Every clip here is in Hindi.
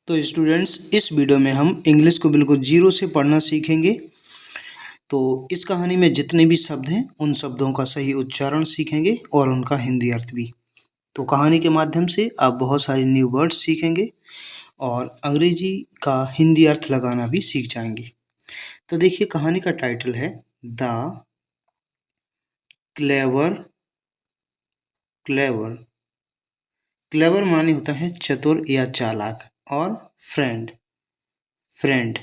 तो स्टूडेंट्स, इस वीडियो में हम इंग्लिश को बिल्कुल जीरो से पढ़ना सीखेंगे। तो इस कहानी में जितने भी शब्द हैं उन शब्दों का सही उच्चारण सीखेंगे और उनका हिंदी अर्थ भी। तो कहानी के माध्यम से आप बहुत सारे न्यू वर्ड्स सीखेंगे और अंग्रेजी का हिंदी अर्थ लगाना भी सीख जाएंगे। तो देखिए, कहानी का टाइटल है द क्लेवर। क्लेवर क्लेवर माने होता है चतुर या चालाक, और फ्रेंड। फ्रेंड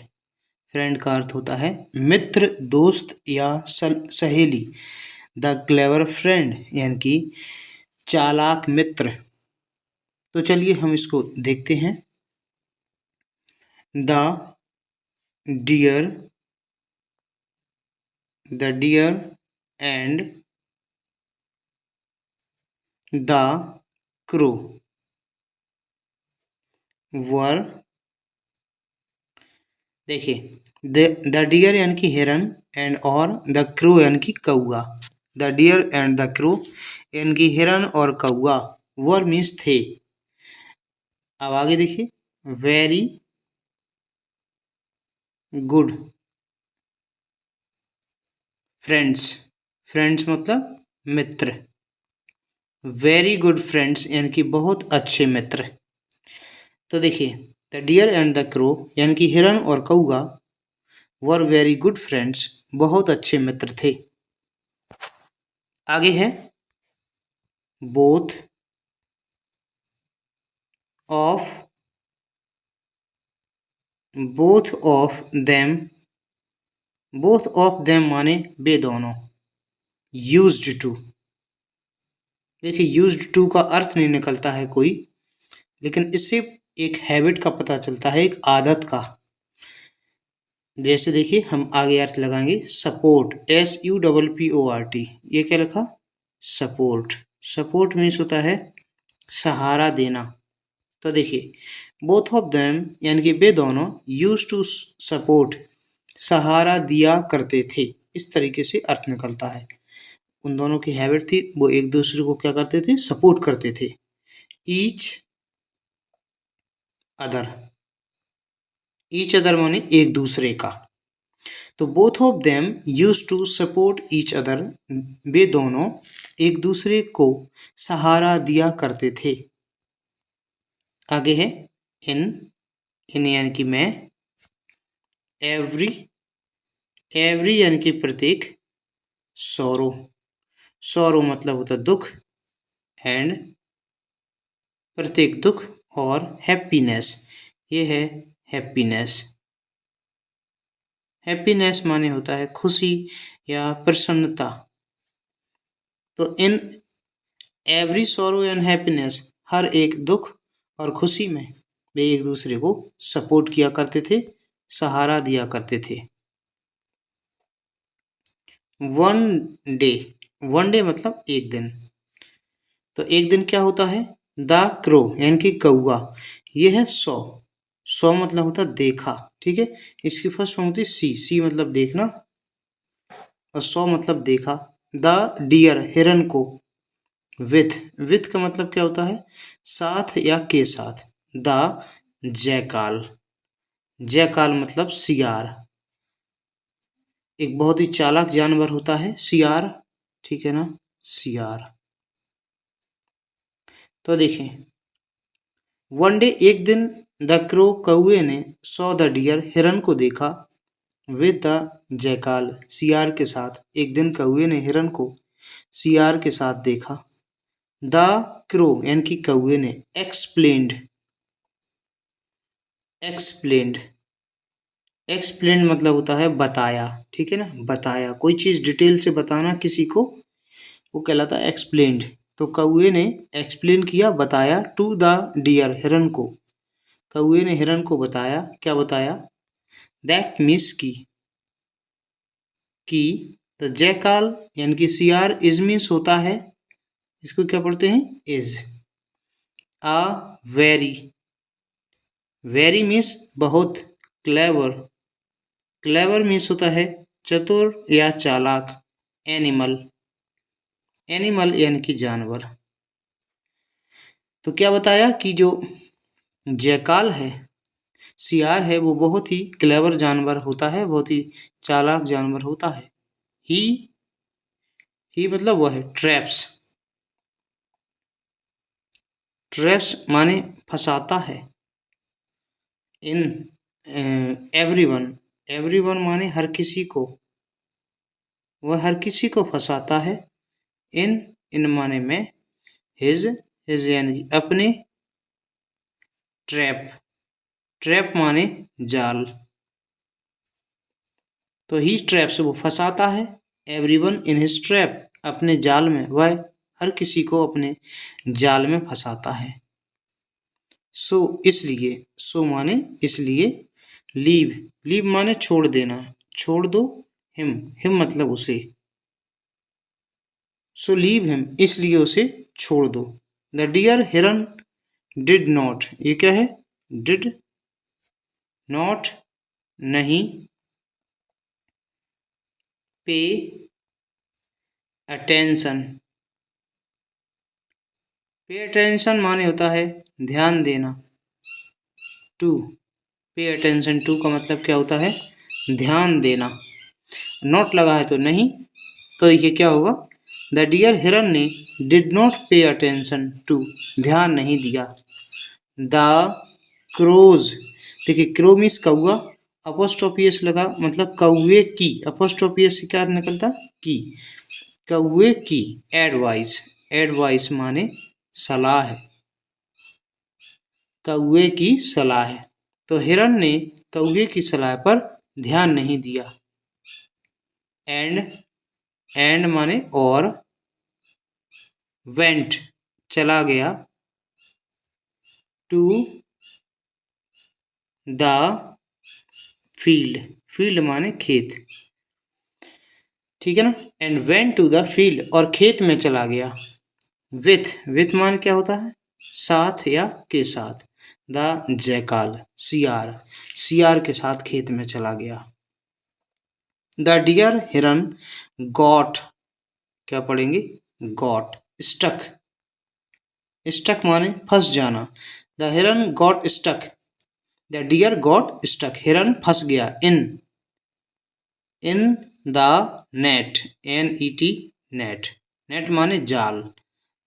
फ्रेंड का अर्थ होता है मित्र, दोस्त या सहेली। द क्लेवर फ्रेंड यानी कि चालाक मित्र। तो चलिए हम इसको देखते हैं। The deer and the crow were. देखिए, द डियर यानी कि हिरन, एंड और द क्रो यानी कि कौआ। The deer and the crow यानी कि हिरन और कौआ। वर मीन्स थे। अब आगे देखिए, वेरी गुड फ्रेंड्स। फ्रेंड्स मतलब मित्र। वेरी गुड फ्रेंड्स यानी कि बहुत अच्छे मित्र। तो देखिए, the deer and the crow यानी कि हिरन और कौआ वर वेरी गुड फ्रेंड्स, बहुत अच्छे मित्र थे। आगे है both of them. Both of them माने वे दोनों। Used to. देखिए, यूज्ड टू का अर्थ नहीं निकलता है कोई, लेकिन इससे एक हैबिट का पता चलता है, एक आदत का। जैसे देखिए, हम आगे अर्थ लगाएंगे सपोर्ट। SUPPORT। ये क्या लिखा? सपोर्ट। सपोर्ट मीन्स होता है सहारा देना। तो देखिए, बोथ ऑफ देम यानी कि वे दोनों यूज टू सपोर्ट, सहारा दिया करते थे। इस तरीके से अर्थ निकलता है। उन दोनों की हैबिट थी, वो एक दूसरे को क्या करते थे? सपोर्ट करते थे। Each other. ईच अदर माने एक दूसरे का। तो both of them use to support each other. वे दोनों एक दूसरे को सहारा दिया करते थे। आगे है इन। इन यानी कि मैं। एवरी। एवरी यानी कि प्रत्येक। सौरो। सौरो मतलब होता दुख, एंड प्रत्येक दुख, और हैप्पीनेस। ये है हैप्पीनेस। हैप्पीनेस माने होता है खुशी या प्रसन्नता। तो in every sorrow and happiness, हर एक दुख और खुशी में वे एक दूसरे को सपोर्ट किया करते थे, सहारा दिया करते थे। One day. वन डे मतलब एक दिन। तो एक दिन क्या होता है? द क्रो यानी कि कौआ। ये है सौ। सौ मतलब होता देखा, ठीक है। इसकी फर्स्ट फॉर्म होती है सी। सी मतलब देखना, और सौ मतलब देखा। द डियर हिरन को। विथ। विथ का मतलब क्या होता है? साथ या के साथ। द जयकाल। जयकाल मतलब सियार। एक बहुत ही चालाक जानवर होता है सियार, ठीक है ना? सियार। तो देखें, वन डे एक दिन, द क्रो कौए ने सॉ द डियर हिरन को देखा, विद द जयकाल सियार के साथ। एक दिन कौए ने हिरन को सियार के साथ देखा। द क्रो यानी कि कौए ने एक्सप्लेन्ड। एक्सप्लेन्ड। एक्सप्लेन मतलब होता है बताया, ठीक है ना? बताया, कोई चीज डिटेल से बताना किसी को, वो कहलाता है एक्सप्लेन्ड। तो कौए ने एक्सप्लेन किया, बताया, टू द डियर हिरन को। कौए ने हिरन को बताया, क्या बताया? दैट मीन्स की द जयकाल यानी कि सियार इज मीन्स होता है, इसको क्या पढ़ते हैं? Is. A very. Very means बहुत। क्लेवर। क्लेवर मीन्स होता है चतुर या चालाक। एनिमल। एनिमल यानी कि जानवर। तो क्या बताया कि जो जयकाल है सियार है वो बहुत ही क्लेवर जानवर होता है, बहुत ही चालाक जानवर होता है। ही ही मतलब वो है ट्रैप्स। ट्रैप्स माने फंसाता है। इन एवरीवन, एवरीवन माने हर किसी को, वह हर किसी को फंसाता है। इन इन माने में, हिज हिज यानी अपने, ट्रैप ट्रैप माने जाल, तो ही ट्रैप्स वो फंसाता है। एवरीवन इन हिज ट्रैप, अपने जाल में, वह हर किसी को अपने जाल में फंसाता है। सो इसलिए, सो माने इसलिए, लीव लीव माने छोड़ देना, छोड़ दो। हिम हिम मतलब उसे, सो लीव हिम इसलिए उसे छोड़ दो। द डियर हिरन डिड नॉट, ये क्या है, डिड नॉट नहीं, पे अटेंशन, पे अटेंशन माने होता है ध्यान देना। टू, पे अटेंशन टू का मतलब क्या होता है, ध्यान देना। नॉट लगा है तो नहीं, तो देखिए क्या होगा, द डियर हिरन ने did not pay attention to, ध्यान नहीं दिया। द क्रोज, देखिए क्रो मीन्स कौआ, अपोस्ट्रोफियस लगा मतलब कौए की, अपोस्ट्रोफियस से क्या निकलता, की, कौए की एडवाइस, एडवाइस माने सलाह है, कौए की सलाह है। तो हिरन ने कौए की सलाह पर ध्यान नहीं दिया। एंड एंड माने और, वेंट चला गया, टू द फील्ड, फील्ड माने खेत, ठीक है ना। And went to the field, और खेत में चला गया। विथ मान क्या होता है, साथ या के साथ। द जैकाल, सियार, सियार के साथ खेत में चला गया। द डियर हिरन गॉट, क्या पढ़ेंगे, गॉट, स्टक, स्टक माने फंस जाना। द हिरन got stuck, the deer got stuck, हिरन फंस गया। In the net, NET net, net माने जाल।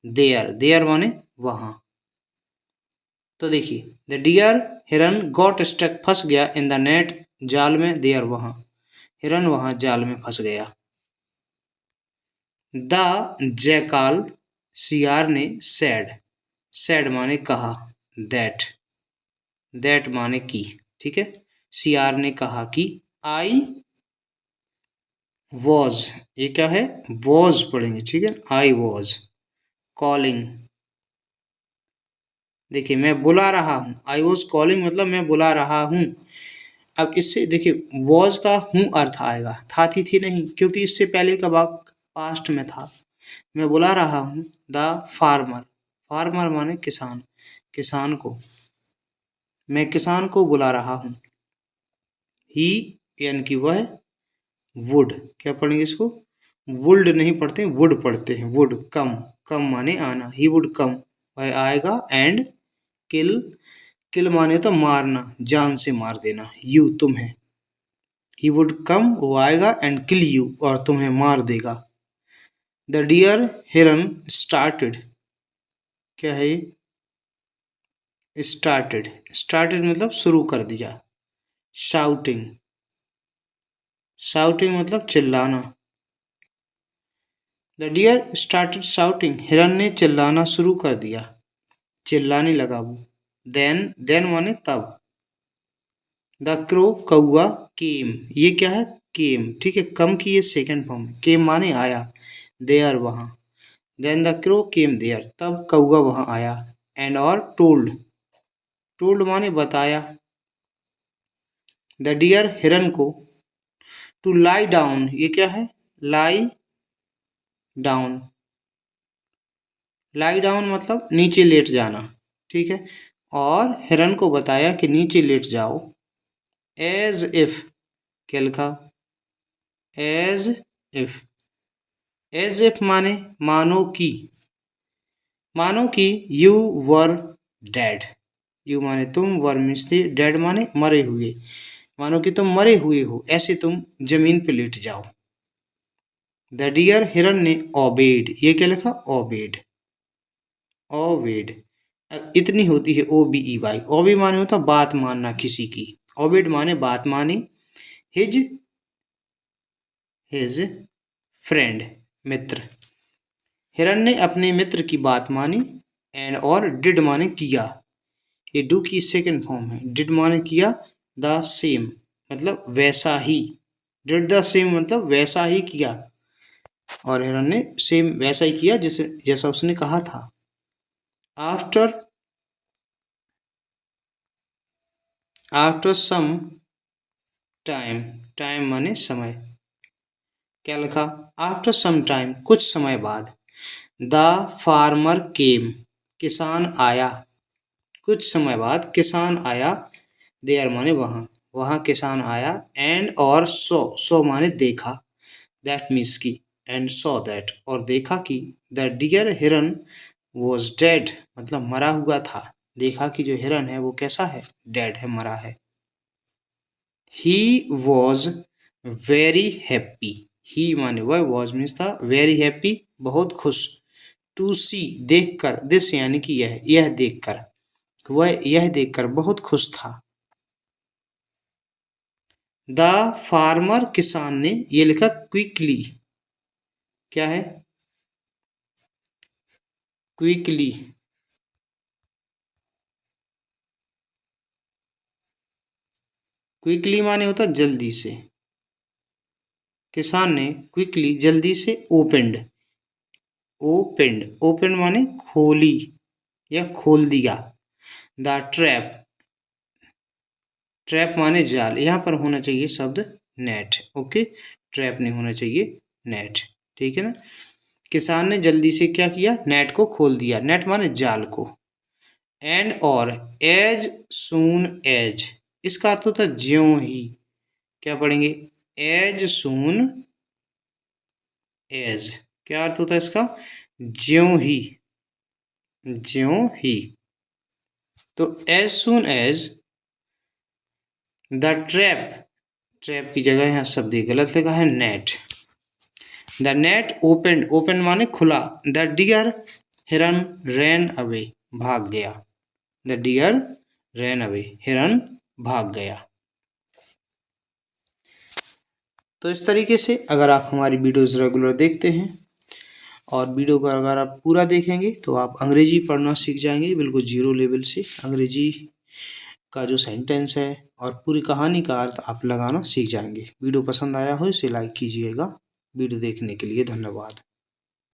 देयर, देयर माने वहां। तो देखिए, द डियर हिरन गॉट स्टक, फंस गया, इन द नेट जाल में, देयर वहां, हिरन वहां जाल में फंस गया। द जैकाल, सियार ने सैड, सैड माने कहा, दैट, दैट माने की, ठीक है। सियार ने कहा कि आई वॉज, ये क्या है, वॉज पढ़ेंगे, ठीक है, आई वॉज कॉलिंग, देखिए मैं बुला रहा हूँ, आई वॉज कॉलिंग मतलब मैं बुला रहा हूँ। अब इससे देखिए वॉज का हूँ अर्थ आएगा, था थी नहीं, क्योंकि इससे पहले का वाक्य पास्ट में था। मैं बुला रहा हूँ द फार्मर, फार्मर माने किसान, किसान को, मैं किसान को बुला रहा हूँ। ही यानी कि वह, वुड, क्या पढ़ेंगे इसको, वुल्ड नहीं पढ़ते, वुड पढ़ते हैं, वुड कम, कम माने आना, ही वुड कम, वह आएगा। एंड किल, किल माने तो मारना, जान से मार देना, यू तुम्हें, ही वुड कम वो आएगा, एंड किल यू और तुम्हें मार देगा। द डियर हिरन स्टार्टेड, क्या है ये, स्टार्टेड, स्टार्टेड मतलब शुरू कर दिया। शाउटिंग, शाउटिंग मतलब चिल्लाना। द डियर स्टार्टेड शाउटिंग, हिरन ने चिल्लाना शुरू कर दिया, चिल्लाने लगा वो। देन माने तब। द क्रो कौआ केम, ये क्या है, केम, ठीक है, कम की ये सेकंड फॉर्म, केम माने आया, देयर वहां। Then the crow came there, तब कौआ वहां आया। एंड और टोल्ड, टोल्ड माने बताया। द डियर हिरन को, टू लाई डाउन, ये क्या है, लाई डाउन, लाई डाउन मतलब नीचे लेट जाना, ठीक है। और हिरन को बताया कि नीचे लेट जाओ। एज इफ, क्या लिखा, एज इफ, एज इफ माने मानो कि, मानो कि यू वर डेड, यू माने तुम, वर मीन्स थे, डेड माने मरे हुए, मानो कि तुम मरे हुए हो, ऐसे तुम जमीन पे लेट जाओ। द डियर हिरन ने ओबेड, ये क्या लिखा, ओबेड, ओबेड इतनी होती है ओ बी ई वाई। ओबे माने होता बात मानना किसी की, ओबेड माने बात मानी। हिज, हिज फ्रेंड मित्र, हिरन ने अपने मित्र की बात मानी। एंड और डिड माने किया, ये डू की सेकंड फॉर्म है। डिड माने किया, द सेम मतलब वैसा ही, डिड द सेम मतलब वैसा ही किया, और हिरन ने सेम वैसा ही किया जैसे जैसा उसने कहा था। After, after some time, time माने समय, क्या लिखा, आफ्टर सम टाइम कुछ समय बाद। द फार्मर केम, किसान आया, कुछ समय बाद किसान आया। देयर माने वहाँ, वहाँ किसान आया। एंड और सो माने देखा, दैट मीन्स की, एंड सो दैट और देखा कि, द डियर हिरन वॉज डेड मतलब मरा हुआ था, देखा कि जो हिरन है वो कैसा है, डेड है, मरा है। ही वॉज वेरी हैप्पी, ही माने वह, वॉज मीन्स था, वेरी हैप्पी बहुत खुश, टू सी देखकर, दिस यानी कि यह देखकर, वह यह देखकर बहुत खुश था। द फार्मर किसान ने, ये लिखा क्विकली, क्या है, क्विकली, क्विकली माने होता जल्दी से, किसान ने क्विकली जल्दी से ओपेंड, ओपेंड, ओपेंड माने खोली या खोल दिया। द ट्रैप, ट्रैप माने जाल, यहाँ पर होना चाहिए शब्द नेट, ओके, ट्रैप नहीं होना चाहिए, नेट, ठीक है ना। किसान ने जल्दी से क्या किया, नेट को खोल दिया, नेट माने जाल को। एंड और एज सून एज, इसका अर्थ होता है ज्यों ही, क्या पढ़ेंगे, एज सून एज, क्या अर्थ होता है इसका, ज्यों ही, ज्यों ही। तो as soon as the trap, trap की जगह यहाँ शब्द गलत लगा है, net. The net opened, opened माने खुला। द डियर हिरन रैन अवे, भाग गया। द डियर रैन अवे, हिरन भाग गया। तो इस तरीके से अगर आप हमारी वीडियोस रेगुलर देखते हैं और वीडियो को अगर आप पूरा देखेंगे तो आप अंग्रेजी पढ़ना सीख जाएंगे, बिल्कुल जीरो लेवल से अंग्रेजी का जो सेंटेंस है और पूरी कहानी का अर्थ आप लगाना सीख जाएंगे। वीडियो पसंद आया हो इसे लाइक कीजिएगा। वीडियो देखने के लिए धन्यवाद।